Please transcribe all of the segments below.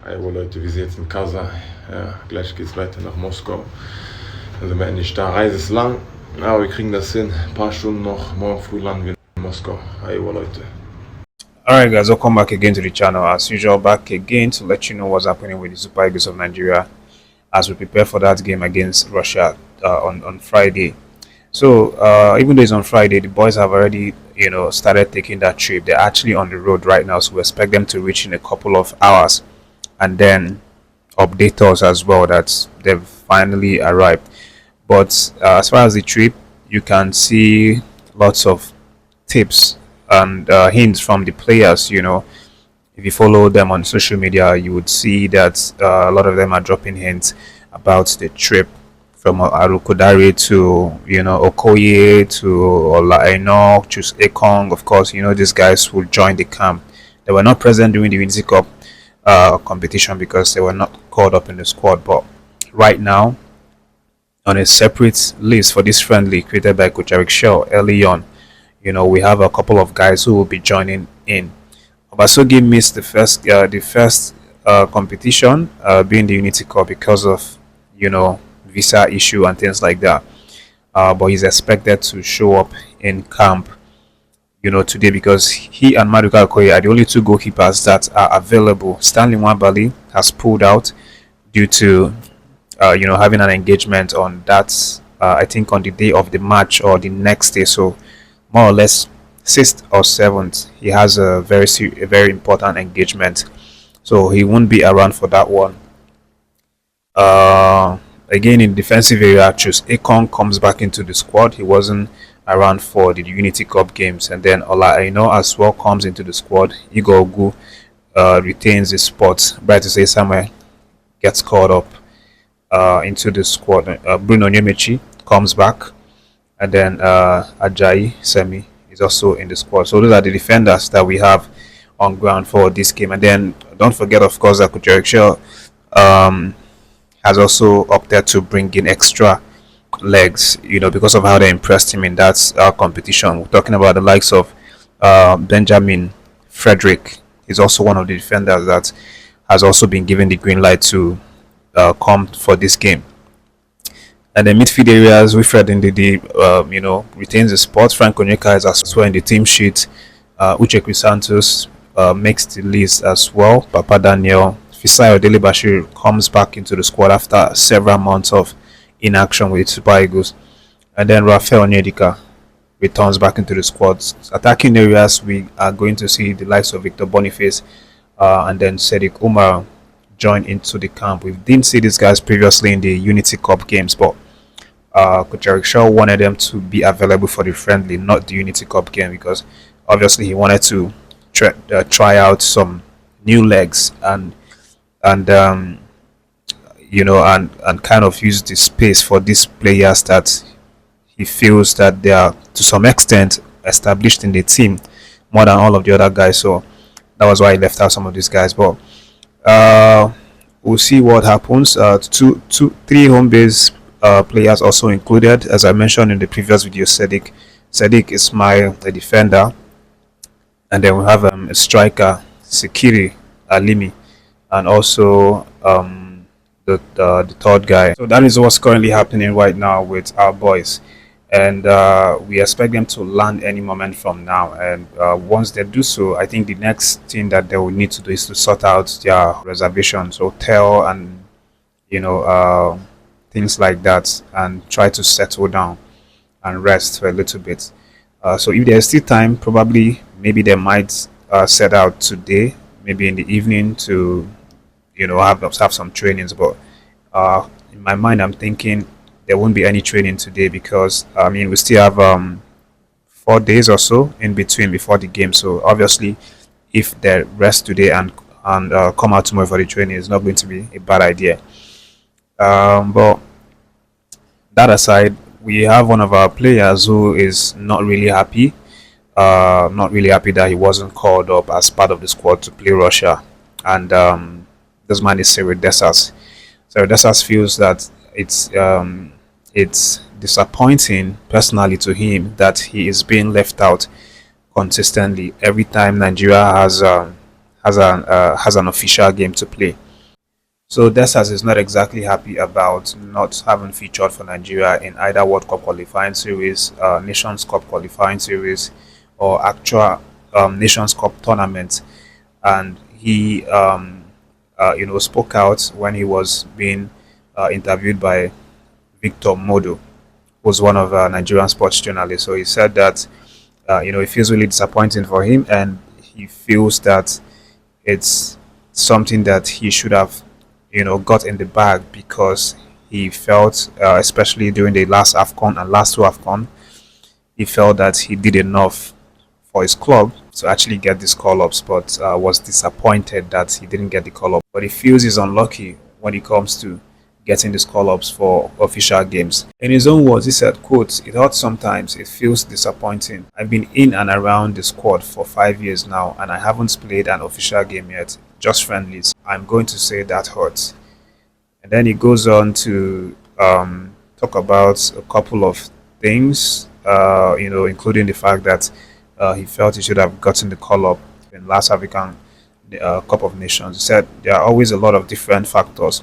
Hallo Leute, wir sind jetzt in Kasa. Ja, gleich geht's weiter nach Moskau. Dann sind wir endlich da. Reise ist lang, aber wir kriegen das hin. Ein paar Stunden noch. Morgen früh landen wir in Moskau. Hallo Leute. Alright guys, welcome back again to the channel. As usual, back again to let you know what's happening with the Super Eagles of Nigeria as we prepare for that game against Russia on Friday. So even though it's on Friday, the boys have already started taking that trip. They're actually on the road right now, so we expect them to reach in a couple of hours and then update us as well that they've finally arrived. But as far as the trip, you can see lots of tips and hints from the players. If you follow them on social media, you would see that a lot of them are dropping hints about the trip from Arukodare to Okoye to Olaino to EKONG. Of course, these guys will join the camp. They were not present during the Unity Cup competition because they were not called up in the squad. But right now, on a separate list for this friendly created by Coach Chelle early on, we have a couple of guys who will be joining in. Obasogi missed the first competition, being the Unity Cup because of visa issue and things like that. But he's expected to show up in camp today because he and Maduka Okoye are the only two goalkeepers that are available. Stanley Nwabali has pulled out due to having an engagement on that. I think on the day of the match or the next day, so more or less 6th or 7th, he has a very important engagement, so he won't be around for that one. Again, in defensive area, Chus Ekong comes back into the squad. He wasn't around for the Unity Cup games, and then Olaino as well comes into the squad. Igor Ogu retains his spot. Bright to say Samuel gets caught up into the squad. Bruno Nyemechi comes back, and then Ajayi Semi is also in the squad. So those are the defenders that we have on ground for this game. And then don't forget, of course, that Kucherikshire has also opted to bring in extra legs, because of how they impressed him in that competition. We're talking about the likes of Benjamin Frederick. He's also one of the defenders that has also been given the green light to come for this game. And the midfield areas, Wilfred Ndidi, retains the spot. Frank Onyeka is as well in the team sheet. Uche Santos makes the list as well. Papa Daniel Fisayo Dele Bashir comes back into the squad after several months of inaction with the Super Eagles. And then Rafael Onyedika returns back into the squad. Attacking areas, we are going to see the likes of Victor Boniface and then Sadiq Umar join into the camp. We didn't see these guys previously in the Unity Cup games, but Coach Eric Shaw wanted them to be available for the friendly, not the Unity Cup game, because obviously he wanted to try out some new legs and kind of use the space for these players that he feels that they are to some extent established in the team more than all of the other guys. So that was why he left out some of these guys. But we'll see what happens. Three home base players also included, as I mentioned in the previous video. Sadiq Ismail, a defender, and then we have a striker, Sekiri Alimi, and also the third guy. So that is what's currently happening right now with our boys, and we expect them to land any moment from now. And once they do so, I think the next thing that they will need to do is to sort out their reservations, hotel, and things like that, and try to settle down and rest for a little bit. So if there's still time, probably maybe they might set out today, maybe in the evening, to have some trainings. But in my mind, I'm thinking there won't be any training today because we still have 4 days or so in between before the game. So obviously, if they rest today and come out tomorrow for the training, it's not going to be a bad idea. But that aside, we have one of our players who is not really happy that he wasn't called up as part of the squad to play Russia. And this man is Cyril Dessas. Cyril Dessas feels that it's disappointing personally to him that he is being left out consistently every time Nigeria has an official game to play. So Desas is not exactly happy about not having featured for Nigeria in either World Cup qualifying series, Nations Cup qualifying series, or actual Nations Cup tournament. And he, spoke out when he was being interviewed by Victor Modo, who's one of Nigerian sports journalists. So he said that it feels really disappointing for him, and he feels that it's something that he should have, got in the bag, because he felt, especially during the last AFCON and last two AFCON, he felt that he did enough for his club to actually get these call-ups, but was disappointed that he didn't get the call-up. But he feels he's unlucky when it comes to getting these call-ups for official games. In his own words, he said, quote, "It hurts sometimes, it feels disappointing. I've been in and around the squad for 5 years now, and I haven't played an official game yet, just friendlies. I'm going to say that hurts." And then he goes on to talk about a couple of things, including the fact that he felt he should have gotten the call-up in last African Cup of Nations. He said there are always a lot of different factors.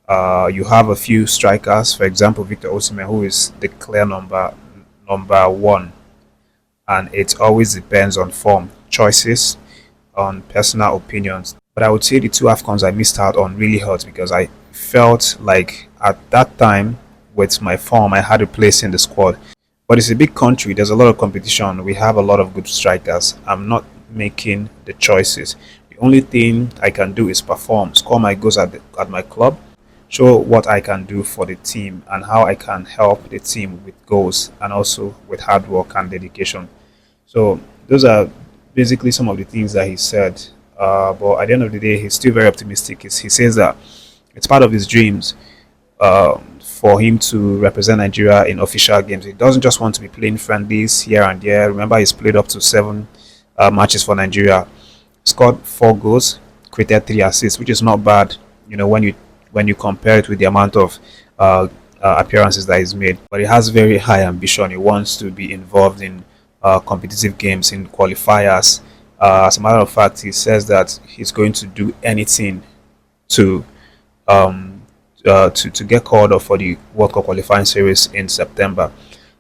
You have a few strikers, for example, Victor Osimhen, who is the clear number one, and it always depends on form, choices, on personal opinions. But I would say the two AFCONs I missed out on really hurt, because I felt like at that time, with my form, I had a place in the squad. But it's a big country, there's a lot of competition, we have a lot of good strikers. I'm not making the choices. The only thing I can do is perform, score my goals at my club, show what I can do for the team and how I can help the team with goals and also with hard work and dedication. So those are basically some of the things that he said. But at the end of the day, he's still very optimistic. He says that it's part of his dreams for him to represent Nigeria in official games. He doesn't just want to be playing friendlies here and there. Remember, he's played up to 7 matches for Nigeria, scored 4 goals, created 3 assists, which is not bad, when you compare it with the amount of appearances that he's made. But he has very high ambition. He wants to be involved in competitive games, in qualifiers. As a matter of fact, he says that he's going to do anything to get called up for the World Cup qualifying series in September.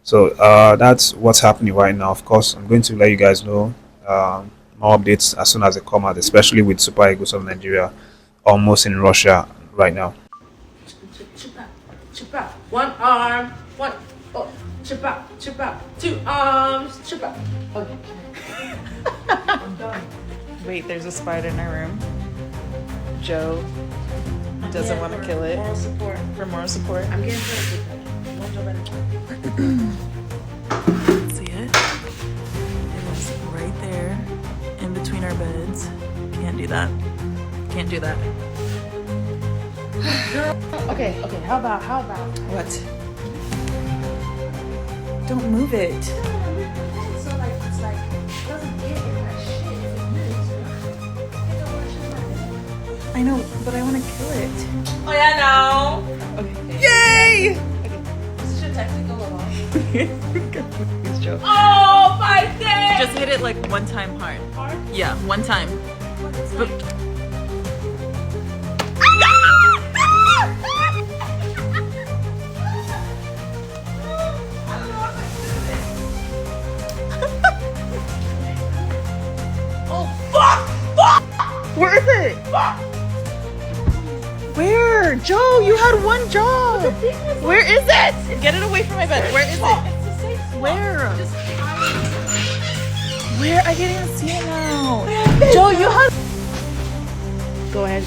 So that's what's happening right now. Of course, I'm going to let you guys know more updates as soon as they come out, especially with Super Eagles of Nigeria almost in Russia right now. Chip out. 1 arm. 1. Oh. Chip out. Chip out. 2 arms. Chip out. Okay. I'm done. Wait, there's a spider in our room. Joe doesn't want to kill it. Moral support. For moral support. I'm getting close. One job at a time. See it? It is right there in between our beds. Can't do that. Can't do that. Okay, how about What? Don't move it. so it's like it doesn't get in that shit if it moves. I know, but I want to kill it. Oh yeah, no. Okay. Yay! This is your technical alarm. Please, Joe. Oh my god! Just hit it like one time hard. Hard? Yeah, one time. But where is it? Where? Joe, you had one job. Where is it? Get it away from my bed. Where is it? Where? Where? I can't even see it now. Joe, you had... Go ahead.